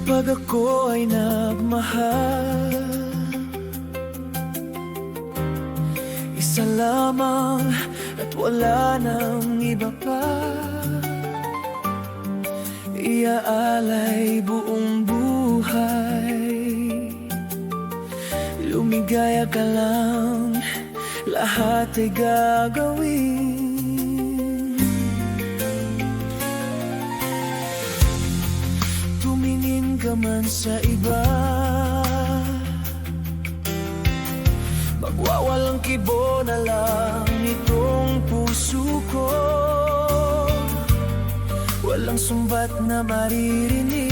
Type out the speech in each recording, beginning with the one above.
Kapag ako ay nagmahal, isa lamang at wala nang iba pa. Iaalay buong buhay, lumigaya ka lang, lahat ay gagawin. Tumingin ka man sa iba, magwawalang kibo na lang itong puso ko. Walang sumbat na maririnig,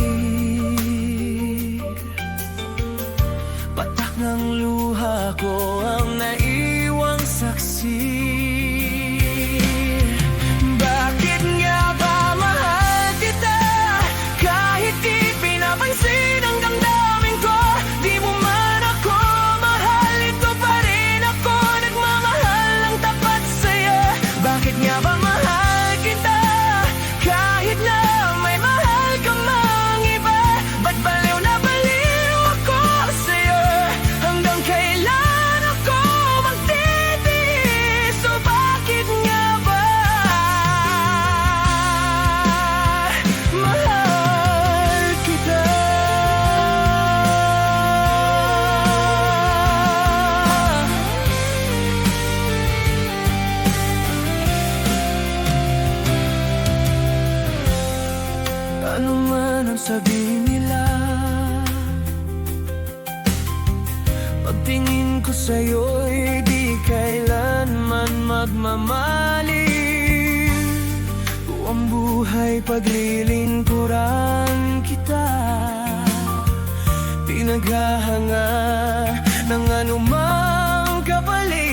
patak ng luha ko ang naiwang saksi. Bakit nga ba mahal kita, kahit di pinapansin ang damdamin ko? Di mo man ako mahal, ito pa rin ako nagmamahal ng tapat sa'yo. Bakit nga ba mahal kita, kahit na may mahal ka mang iba? Ba't baliw na baliw ako sa'yo? Hanggang kailan ako magtitiis? So bakit nga ba mahal kita? Ano man ang sabihin nila, pagtingin ko sa'yo'y di kailanman magmamaling. Buong buhay paglilingkuran kita, pinaghahanga ng anumang kapalit.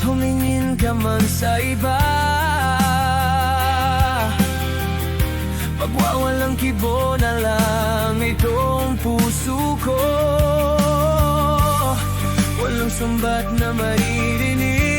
Tumingin ka man sa iba, pagwawalang kibo na lang itong puso ko. Walang sumbat na maririnig,